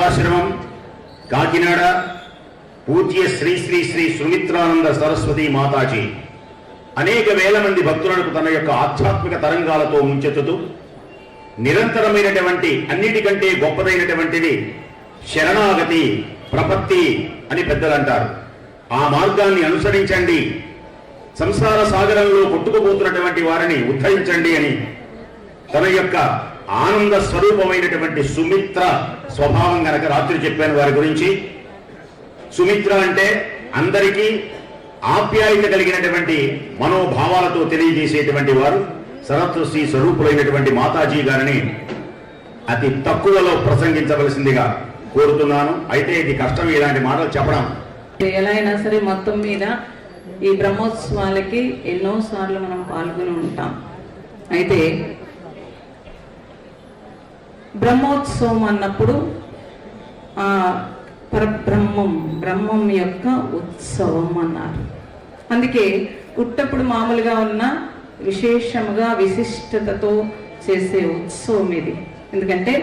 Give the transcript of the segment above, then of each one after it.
సేవాశ్రమం కాకినాడ పూజ్య శ్రీ శ్రీ శ్రీ సుమిత్రానంద సరస్వతి మాతాజీ అనేక వేల మంది భక్తులకు తన యొక్క ఆధ్యాత్మిక తరంగాలతో ముంచెత్తుతూ నిరంతరమైనటువంటి అన్నిటికంటే గొప్పదైనటువంటిది శరణాగతి ప్రపత్తి అని పెద్దలు అంటారు. ఆ మార్గాన్ని అనుసరించండి, సంసార సాగరంలో కొట్టుకుపోతున్నటువంటి వారిని ఉద్ధరించండి అని తన యొక్క ఆనంద స్వరూపమైనటువంటి సుమిత్ర స్వభావం గనక రాత్రి చెప్పాను వారి గురించి. సుమిత్ర అంటే అందరికీ ఆప్యాయత కలిగినటువంటి మనోభావాలతో తెలియజేసేటువంటి వారు సరస్వతి స్వరూపులైనటువంటి మాతాజీ గారిని అతి తక్కువలో ప్రసంగించవలసిందిగా కోరుతున్నాను. అయితే ఇది కష్టం ఇలాంటి మాటలు చెప్పడం. ఎలా అయినా సరే మొత్తం మీద ఈ బ్రహ్మోత్సవాలకి ఎన్నోసార్లు మనం పాల్గొని ఉంటాం. అయితే బ్రహ్మోత్సవం అన్నప్పుడు ఆ బ్రహ్మం యొక్క ఉత్సవం అన్నారు. అందుకే పుట్టప్పుడు మామూలుగా ఉన్న విశేషముగా విశిష్టతతో చేసే ఉత్సవం ఇది. ఎందుకంటే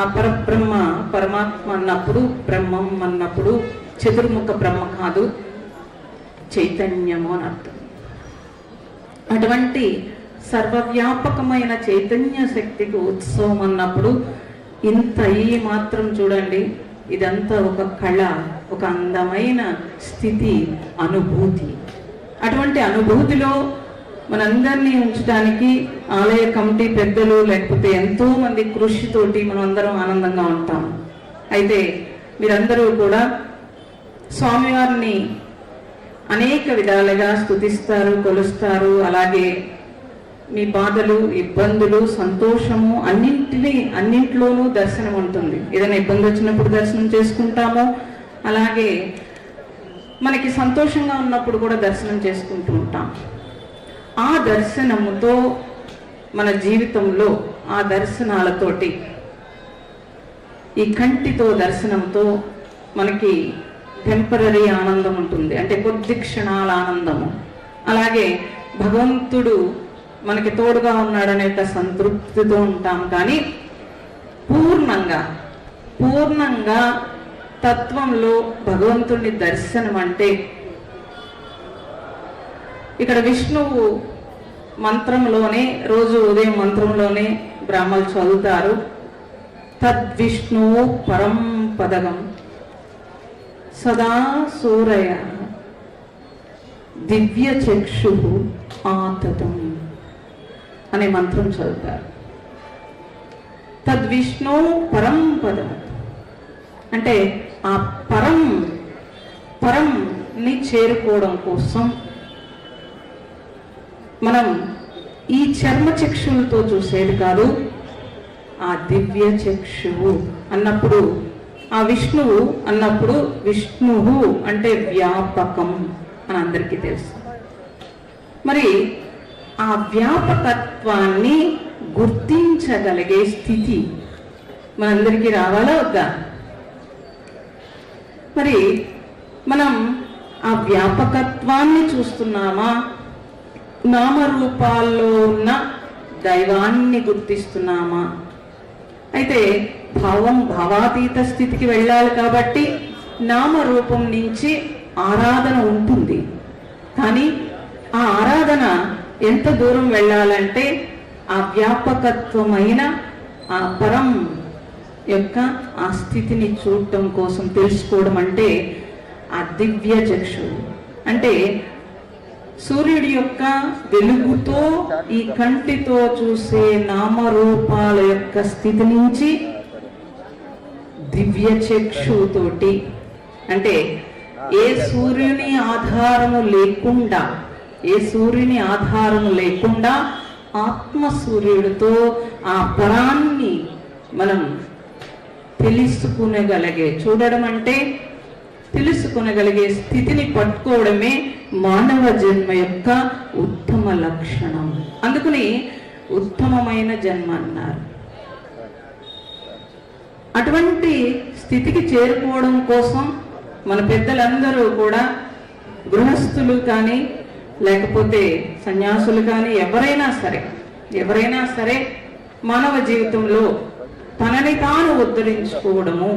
ఆ పరబ్రహ్మ పరమాత్మ అన్నప్పుడు, బ్రహ్మం అన్నప్పుడు చతుర్ముఖ బ్రహ్మ కాదు, చైతన్యము అని అర్థం. అటువంటి సర్వవ్యాపకమైన చైతన్య శక్తికి ఉత్సవం అన్నప్పుడు ఇంత ఈ మాత్రం చూడండి, ఇదంతా ఒక కళ, ఒక అందమైన స్థితి, అనుభూతి. అటువంటి అనుభూతిలో మనందరినీ ఉంచడానికి ఆలయ కమిటీ పెద్దలు లేకపోతే ఎంతో మంది కృషితోటి మనం అందరం ఆనందంగా ఉంటాం. అయితే మీరందరూ కూడా స్వామివారిని అనేక విధాలుగా స్తుతిస్తారు, కొలుస్తారు. అలాగే మీ బాధలు, ఇబ్బందులు, సంతోషము అన్నింటిలోనూ దర్శనం ఉంటుంది. ఏదైనా ఇబ్బంది వచ్చినప్పుడు దర్శనం చేసుకుంటాము, అలాగే మనకి సంతోషంగా ఉన్నప్పుడు కూడా దర్శనం చేసుకుంటూ ఉంటాం. ఆ దర్శనముతో మన జీవితంలో ఆ దర్శనాలతోటి, ఈ కంటితో దర్శనంతో మనకి టెంపరరీ ఆనందం ఉంటుంది, అంటే కొద్ది క్షణాల ఆనందము. అలాగే భగవంతుడు మనకి తోడుగా ఉన్నాడనే సంతృప్తితో ఉంటాం. కానీ పూర్ణంగా తత్వంలో భగవంతుడిని దర్శనం అంటే ఇక్కడ విష్ణువు మంత్రంలోనే, రోజు ఉదయం మంత్రంలోనే బ్రాహ్మలు చదువుతారు, తద్విష్ణువు పరం పదగం సదా సూరయ దివ్య చక్షు ఆతతం అనే మంత్రం చదువుతారు. తద్విష్ణు పరం పదం అంటే ఆ పరంని చేరుకోవడం కోసం మనం ఈ చర్మ చక్షులతో చూసేది కాదు, ఆ దివ్య చక్షువు అన్నప్పుడు, ఆ విష్ణువు అన్నప్పుడు, విష్ణువు అంటే వ్యాపకం అని అందరికీ తెలుసు. మరి ఆ వ్యాపకత్వాన్ని గుర్తించగలిగే స్థితి మనందరికీ రావాలా వద్దా? మరి మనం ఆ వ్యాపకత్వాన్ని చూస్తున్నామా, నామరూపాల్లో ఉన్న దైవాన్ని గుర్తిస్తున్నామా? అయితే భావాతీత స్థితికి వెళ్ళాలి కాబట్టి నామరూపం నుంచి ఆరాధన ఉంటుంది. కానీ ఆ ఆరాధన ఎంత దూరం వెళ్ళాలంటే ఆ వ్యాపకత్వమైన ఆ పరం యొక్క ఆ స్థితిని చూడటం కోసం, తెలుసుకోవడం అంటే ఆ దివ్య చక్షు అంటే సూర్యుడి యొక్క వెలుగుతో ఈ కంటితో చూసే నామరూపాల యొక్క స్థితి నుంచి దివ్య చక్షుతోటి, అంటే ఏ సూర్యుని ఆధారము లేకుండా ఆత్మ సూర్యుడితో ఆ పరాన్ని మనం చూడడం అంటే తెలుసుకునగలిగే స్థితిని పట్టుకోవడమే మానవ జన్మ యొక్క ఉత్తమ లక్షణం. అందుకని ఉత్తమమైన జన్మ అన్నారు. అటువంటి స్థితికి చేరుకోవడం కోసం మన పెద్దలందరూ కూడా, గృహస్థులు కానీ లేకపోతే సన్యాసులు కానీ ఎవరైనా సరే మానవ జీవితంలో తనని తాను ఉద్ధరించుకోవడము,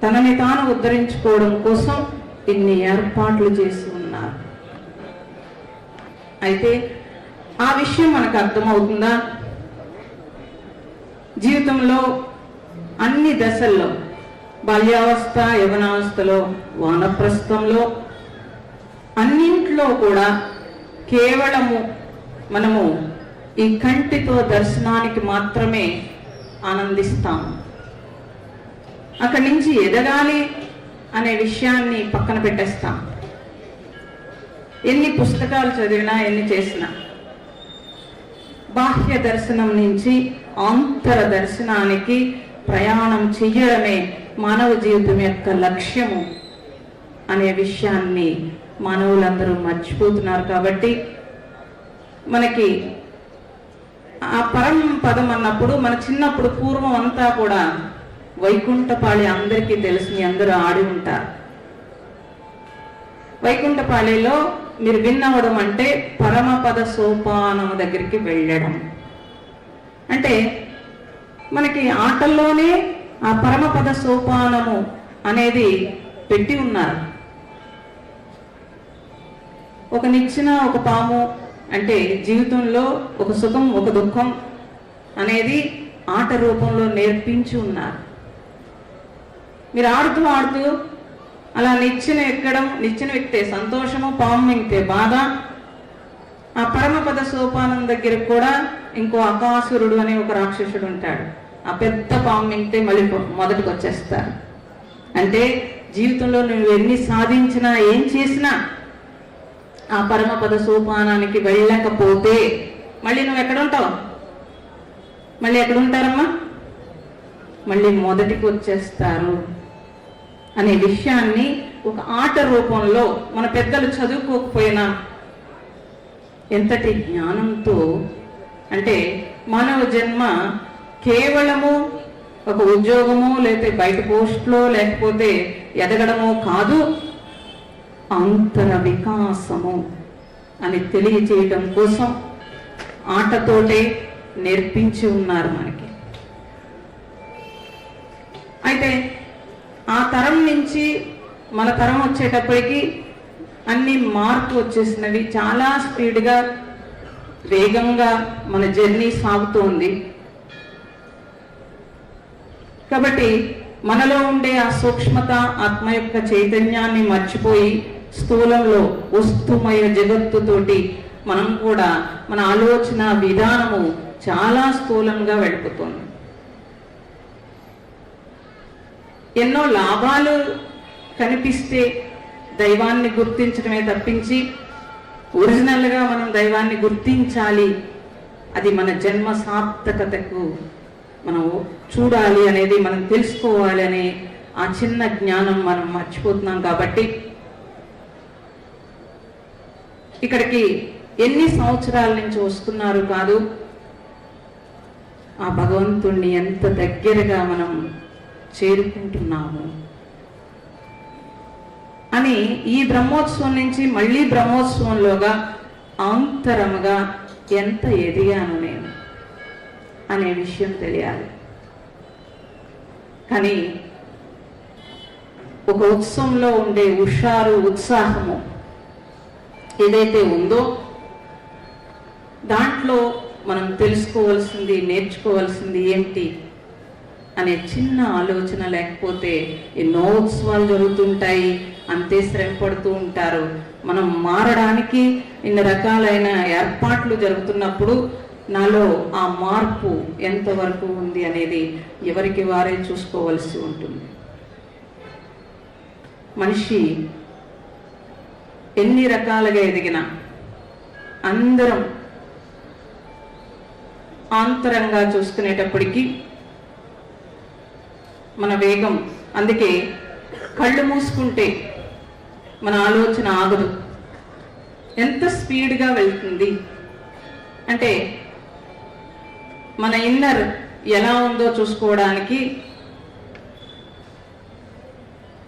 తనని తాను ఉద్ధరించుకోవడం కోసం ఇన్ని ఏర్పాట్లు చేసి ఉన్నారు. అయితే ఆ విషయం మనకు అర్థమవుతుందా? జీవితంలో అన్ని దశల్లో, బాల్యావస్థ, యవనావస్థలో, వానప్రస్థంలో, అన్నింట్లో కూడా కేవలము మనము ఈ కంటితో దర్శనానికి మాత్రమే ఆనందిస్తాము. అక్కడి నుంచి ఎదగాలి అనే విషయాన్ని పక్కన పెట్టేస్తాం. ఎన్ని పుస్తకాలు చదివినా, ఎన్ని చేసినా బాహ్య దర్శనం నుంచి ఆంతర దర్శనానికి ప్రయాణం చెయ్యడమే మానవ జీవితం యొక్క లక్ష్యము అనే విషయాన్ని మానవులందరూ మర్చిపోతున్నారు. కాబట్టి మనకి ఆ పరం పదం అన్నప్పుడు, మన చిన్నప్పుడు పూర్వం అంతా కూడా వైకుంఠపాళి అందరికీ తెలుసు, మీ అందరూ ఆడి ఉంటారు. వైకుంఠపాళిలో మీరు విన్నవడం అంటే పరమపద సోపానం దగ్గరికి వెళ్ళడం. అంటే మనకి ఆటల్లోనే ఆ పరమపద సోపానము అనేది పెట్టి ఉన్నారు. ఒక నిచ్చెన, ఒక పాము, అంటే జీవితంలో ఒక సుఖం, ఒక దుఃఖం అనేది ఆట రూపంలో నేర్పించి ఉన్నారు. మీరు ఆడుతూ ఆడుతూ అలా నిచ్చెన ఎక్కడం, నిచ్చెన ఎక్కితే సంతోషము, పాము ఎక్కితే బాధ. ఆ పరమపద సోపానం దగ్గర కూడా ఇంకో అకాసురుడు అనే ఒక రాక్షసుడు ఉంటాడు. ఆ పెద్ద పాము ఎక్కితే మళ్ళీ మొదటికి వచ్చేస్తారు. అంటే జీవితంలో నువ్వు ఎన్ని సాధించినా, ఏం చేసినా ఆ పరమపద సోపానానికి వెళ్ళకపోతే మళ్ళీ నువ్వు ఎక్కడ ఉంటావు? మళ్ళీ ఎక్కడ ఉంటారమ్మా? మళ్ళీ మొదటికి వచ్చేస్తారు అనే విషయాన్ని ఒక ఆట రూపంలో మన పెద్దలు చదువుకోకపోయినా ఎంతటి జ్ఞానంతో, అంటే మానవ జన్మ కేవలము ఒక ఉద్యోగము, లేకపోతే బయట పోస్ట్లో, లేకపోతే ఎదగడమో కాదు, అంతర వికాసము అని తెలియచేయడం కోసం ఆటతోటే నేర్పించి ఉన్నారు మనకి. అయితే ఆ తరం నుంచి మన తరం వచ్చేటప్పటికి అన్ని మార్పు వచ్చేసినవి. చాలా స్పీడ్గా, వేగంగా మన జర్నీ సాగుతోంది. కాబట్టి మనలో ఉండే ఆ సూక్ష్మత, ఆత్మ యొక్క చైతన్యాన్ని మర్చిపోయి స్థూలంలో వస్తుమయ జగత్తుతోటి మనం కూడా మన ఆలోచన విధానము చాలా స్థూలంగా వెళ్ళిపోతుంది. ఎన్నో లాభాలు కనిపిస్తే దైవాన్ని గుర్తించడమే తప్పించి ఒరిజినల్గా మనం దైవాన్ని గుర్తించాలి, అది మన జన్మ సార్థకతకు మనం చూడాలి అనేది, మనం తెలుసుకోవాలి అనే ఆ చిన్న జ్ఞానం మనం మర్చిపోతున్నాం. కాబట్టి ఇక్కడికి ఎన్ని సంవత్సరాల నుంచి వస్తున్నారు కాదు, ఆ భగవంతుణ్ణి ఎంత దగ్గరగా మనం చేరుకుంటున్నాము అని ఈ బ్రహ్మోత్సవం నుంచి మళ్ళీ బ్రహ్మోత్సవంలోగా ఆంతరముగా ఎంత ఎదిగాను నేను అనే విషయం తెలియాలి. కానీ ఒక ఉత్సవంలో ఉండే హుషారు, ఉత్సాహము ఏదైతే ఉందో దాంట్లో మనం తెలుసుకోవాల్సింది, నేర్చుకోవాల్సింది ఏమిటి అనే చిన్న ఆలోచన లేకపోతే ఎన్నో ఉత్సవాలు జరుగుతుంటాయి, అంతే శ్రమ పడుతూ ఉంటారు. మనం మారడానికి ఇన్ని రకాలైన ఏర్పాట్లు జరుగుతున్నప్పుడు నాలో ఆ మార్పు ఎంతవరకు ఉంది అనేది ఎవరికి వారే చూసుకోవలసి ఉంటుంది. మనిషి ఎన్ని రకాలుగా ఎదిగినా అందరం ఆంతరంగా చూసుకునేటప్పటికీ మన వేగం, అందుకే కళ్ళు మూసుకుంటే మన ఆలోచన ఆగదు, ఎంత స్పీడ్గా వెళ్తుంది అంటే మన ఇన్నర్ ఎలా ఉందో చూసుకోవడానికి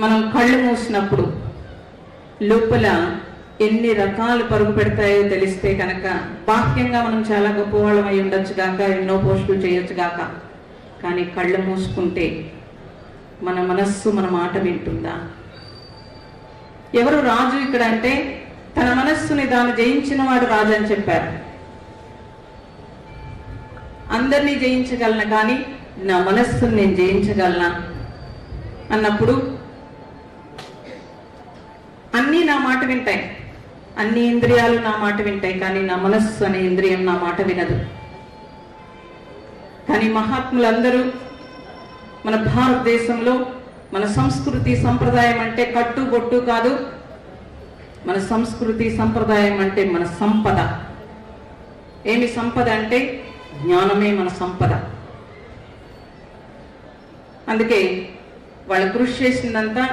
మనం కళ్ళు మూసినప్పుడు లోపల ఎన్ని రకాలు పరుగు పెడతాయో తెలిస్తే కనుక బాహ్యంగా మనం చాలా గొప్పవాళ్ళం అయి ఉండొచ్చు గాక, ఎన్నో పోస్టులు చేయొచ్చు గాక, కానీ కళ్ళు మూసుకుంటే మన మనస్సు మన మాట వింటుందా? ఎవరు రాజు ఇక్కడ అంటే తన మనస్సుని దాన్ని జయించిన వాడు రాజు అని చెప్పారు. అందరినీ జయించగలను కానీ నా మనస్సుని నేను జయించగలనా అన్నప్పుడు అన్నీ నా మాట వింటాయి, అన్ని ఇంద్రియాలు నా మాట వింటాయి, కానీ నా మనస్సు అనే ఇంద్రియం నా మాట వినదు. కానీ మహాత్ములందరూ మన భారతదేశంలో మన సంస్కృతి సంప్రదాయం అంటే కట్టుబొట్టు కాదు, మన సంస్కృతి సంప్రదాయం అంటే మన సంపద. ఏమి సంపద అంటే జ్ఞానమే మన సంపద. అందుకే వాళ్ళు కృషి చేసిందంతా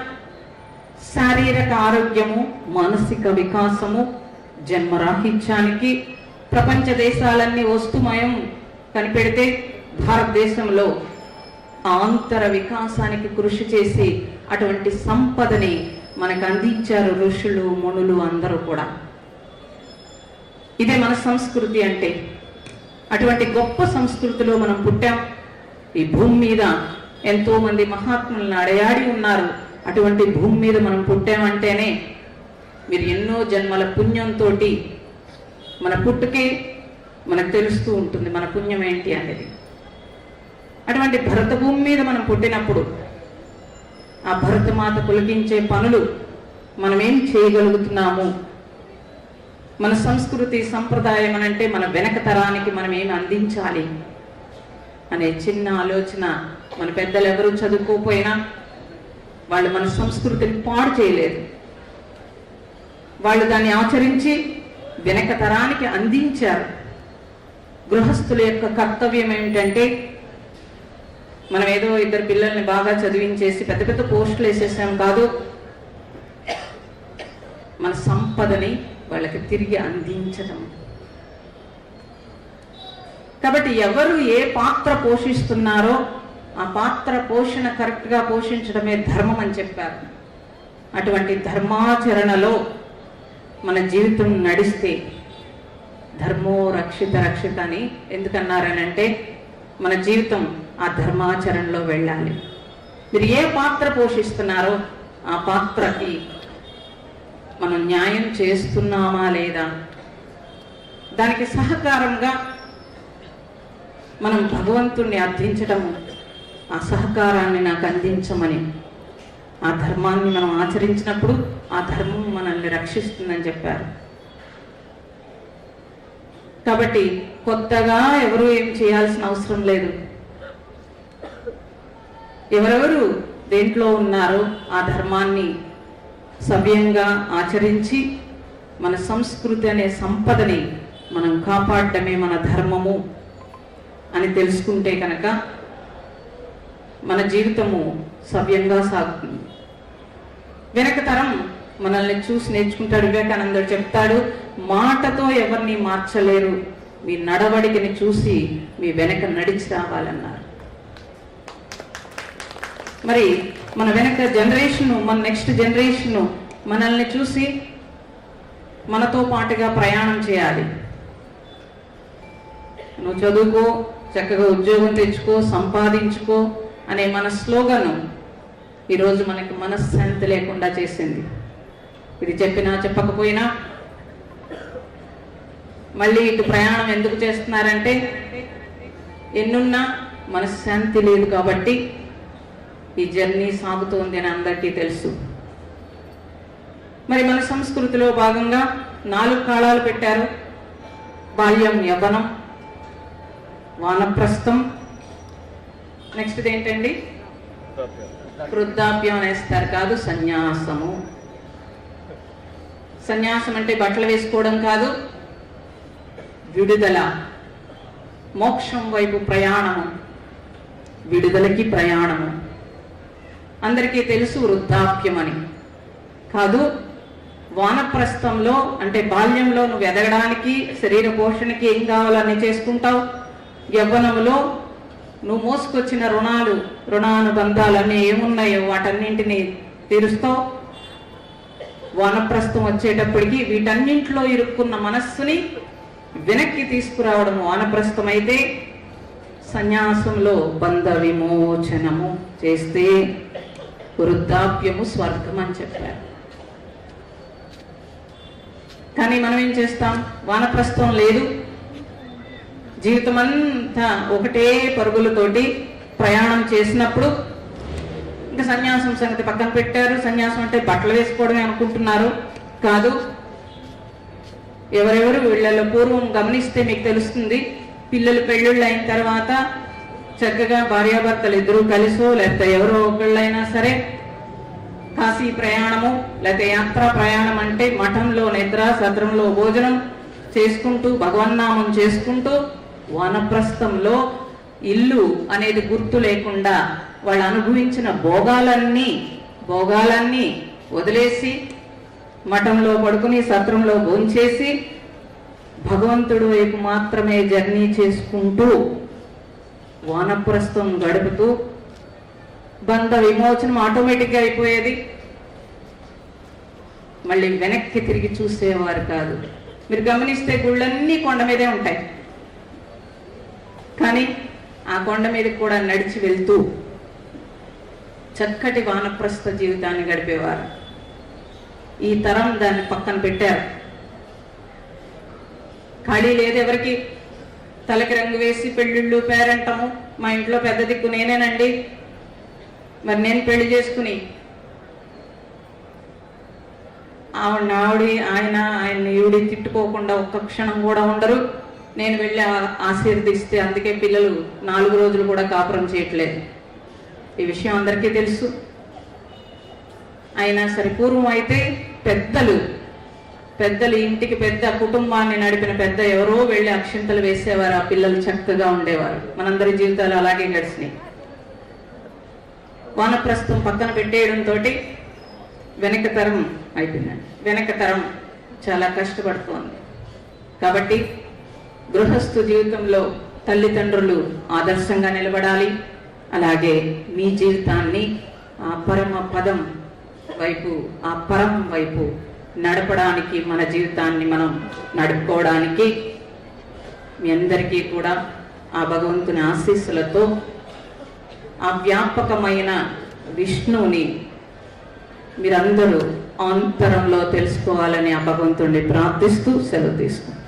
శారీరక ఆరోగ్యము, మానసిక వికాసము, జన్మరాహిత్యానికి. ప్రపంచ దేశాలన్నీ వస్తుమయం కనిపెడితే భారతదేశంలో ఆంతర వికాసానికి కృషి చేసి అటువంటి సంపదని మనకు అందించారు ఋషులు, మునులు అందరూ కూడా. ఇదే మన సంస్కృతి అంటే. అటువంటి గొప్ప సంస్కృతిలో మనం పుట్టాం. ఈ భూమి మీద ఎంతో మంది మహాత్ములను అడయాడి ఉన్నారు. అటువంటి భూమి మీద మనం పుట్టామంటేనే మీరు ఎన్నో జన్మల పుణ్యంతో మన పుట్టుకే మనకు తెలుస్తూ ఉంటుంది మన పుణ్యం ఏంటి అనేది. అటువంటి భరత భూమి మీద మనం పుట్టినప్పుడు ఆ భరతమాత పులకించే పనులు మనం ఏం చేయగలుగుతున్నాము, మన సంస్కృతి సంప్రదాయం అనంటే మన వెనక తరానికి మనం ఏమి అందించాలి అనే చిన్న ఆలోచన మన పెద్దలు ఎవరు చదువుకోపోయినా వాళ్ళు మన సంస్కృతిని పాడు చేయలేదు. వాళ్ళు దాన్ని ఆచరించి వెనక తరానికి అందించారు. గృహస్థుల యొక్క కర్తవ్యం ఏమిటంటే మనం ఏదో ఇద్దరు పిల్లల్ని బాగా చదివించేసి పెద్ద పెద్ద పోస్టులు వేసేసాం కాదు, మన సంపదని వాళ్ళకి తిరిగి అందించడం. కాబట్టి ఎవరు ఏ పాత్ర పోషిస్తున్నారో ఆ పాత్ర పోషణ కరెక్ట్గా పోషించడమే ధర్మం అని చెప్పారు. అటువంటి ధర్మాచరణలో మన జీవితం నడిస్తే ధర్మో రక్షిత రక్షిత అని ఎందుకన్నారనంటే మన జీవితం ఆ ధర్మాచరణలో వెళ్ళాలి. మీరు ఏ పాత్ర పోషిస్తున్నారో ఆ పాత్రకి మనం న్యాయం చేస్తున్నామా లేదా, దానికి సహకారంగా మనం భగవంతుణ్ణి అర్థించడము, ఆ సహకారాన్ని నాకు అందించమని, ఆ ధర్మాన్ని మనం ఆచరించినప్పుడు ఆ ధర్మం మనల్ని రక్షిస్తుందని చెప్పారు. కాబట్టి కొత్తగా ఎవరు ఏం చేయాల్సిన అవసరం లేదు. ఎవరెవరు దేంట్లో ఉన్నారో ఆ ధర్మాన్ని సవ్యంగా ఆచరించి మన సంస్కృతి అనే సంపదని మనం కాపాడటమే మన ధర్మము అని తెలుసుకుంటే కనుక మన జీవితము సవ్యంగా సాగుతుంది. వెనక తరం మనల్ని చూసి నేర్చుకుంటాడు. వివేకానందుడు చెప్తాడు, మాటతో ఎవరిని మార్చలేరు, మీ నడవడికని చూసి మీ వెనక నడిచి రావాలన్నారు. మరి మన వెనక జనరేషను, మన నెక్స్ట్ జనరేషను మనల్ని చూసి మనతో పాటుగా ప్రయాణం చేయాలి. నువ్వు చదువుకో, చక్కగా ఉద్యోగం తెచ్చుకో, సంపాదించుకో అనే మన స్లోగను ఈరోజు మనకి మనశ్శాంతి లేకుండా చేసింది. ఇది చెప్పినా చెప్పకపోయినా మళ్ళీ ఇటు ప్రయాణం ఎందుకు చేస్తున్నారంటే ఎన్నున్నా మనశ్శాంతి లేదు కాబట్టి ఈ జర్నీ సాగుతోంది అని అందరికీ తెలుసు. మరి మన సంస్కృతిలో భాగంగా 4 కాలాలు పెట్టారు. బాల్యం, యవ్వనం, వానప్రస్థం, నెక్స్ట్ ఏంటండి వృద్ధాప్యం అనేస్తారు కాదు, సన్యాసము. సన్యాసం అంటే బట్టలు వేసుకోవడం కాదు, విడుదల, మోక్షం వైపు ప్రయాణము, విడుదలకి ప్రయాణము. అందరికీ తెలుసు వృద్ధాప్యం అని. కాదు, వానప్రస్థంలో అంటే బాల్యంలో నువ్వు ఎదగడానికి శరీర పోషణకి ఏం కావాలని చేసుకుంటావు. యవ్వనంలో నువ్వు మోసుకొచ్చిన రుణానుబంధాలన్నీ ఏమున్నాయో వాటన్నింటినీ తీరుస్తావు. వానప్రస్థం వచ్చేటప్పటికి వీటన్నింటిలో ఇరుక్కున్న మనస్సుని వెనక్కి తీసుకురావడం వానప్రస్థం అయితే, సన్యాసంలో బంధ విమోచనము చేస్తే వృద్ధాప్యము స్వర్గం అని చెప్పారు. కానీ మనం ఏం చేస్తాం? వానప్రస్థం లేదు, జీవితం అంతా ఒకటే పరుగులతోటి ప్రయాణం చేసినప్పుడు ఇంకా సన్యాసం సంగతి పక్కన పెట్టారు. సన్యాసం అంటే బట్టలు వేసుకోవడమే అనుకుంటున్నారు. కాదు. ఎవరెవరు వీళ్ళలో పూర్వం గమనిస్తే మీకు తెలుస్తుంది, పిల్లలు పెళ్ళిళ్ళు అయిన తర్వాత చక్కగా భార్యాభర్తలు ఇద్దరూ కలిసో లేకపోతే ఎవరో ఒకళ్ళైనా సరే కాశీ ప్రయాణము లేకపోతే యాత్రా ప్రయాణం అంటే మఠంలో నిద్ర, సత్రంలో భోజనం చేసుకుంటూ భగవన్నామం చేసుకుంటూ వానప్రస్థంలో ఇల్లు అనేది గుర్తు లేకుండా వాళ్ళు అనుభవించిన భోగాలన్నీ వదిలేసి మఠంలో పడుకుని సత్రంలో భోంచేసి భగవంతుడి వైపు మాత్రమే జర్నీ చేసుకుంటూ వానప్రస్థం గడుపుతూ బంధ విమోచనం ఆటోమేటిక్గా అయిపోయేది. మళ్ళీ వెనక్కి తిరిగి చూసేవారు కాదు. మీరు గమనిస్తే గుళ్ళన్నీ కొండ మీదే ఉంటాయి, కానీ ఆ కొండ మీద కూడా నడిచి వెళ్తూ చక్కటి వానప్రస్థ జీవితాన్ని గడిపేవారు. ఈ తరం దాన్ని పక్కన పెట్టారు. ఖాళీ లేదు ఎవరికి. తలకి రంగు వేసి పెళ్ళిళ్ళు, పేరెంటము, మా ఇంట్లో పెద్ద దిక్కు నేనేనండి, మరి నేను పెళ్లి చేసుకుని ఆయన ఈవిడి తిట్టుకోకుండా ఒక్క క్షణం కూడా ఉండరు. నేను వెళ్ళి ఆశీర్దిస్తే అందుకే పిల్లలు 4 రోజులు కూడా కాపురం చేయట్లేదు. ఈ విషయం అందరికీ తెలుసు. అయినా సరే పూర్వం అయితే పెద్దలు ఇంటికి పెద్ద కుటుంబాన్ని నడిపిన పెద్ద ఎవరో వెళ్ళి అక్షింతలు వేసేవారు. ఆ పిల్లలు చక్కగా ఉండేవారు. మనందరి జీవితాలు అలాగే గడిచినాయి. వానప్రస్థం పక్కన పెట్టేయడంతో వెనక తరం అయిపోయిందండి. వెనక తరం చాలా కష్టపడుతోంది. కాబట్టి గృహస్థు జీవితంలో తల్లిదండ్రులు ఆదర్శంగా నిలబడాలి. అలాగే మీ జీవితాన్ని ఆ పరమ పదం వైపు, ఆ పరం వైపు నడపడానికి, మన జీవితాన్ని మనం నడుపుకోవడానికి మీ అందరికీ కూడా ఆ భగవంతుని ఆశీస్సులతో ఆ వ్యాపకమైన విష్ణువుని మీరందరూ అంతరంలో తెలుసుకోవాలని ఆ భగవంతుడిని ప్రార్థిస్తూ సెలవు తీసుకుంటాం.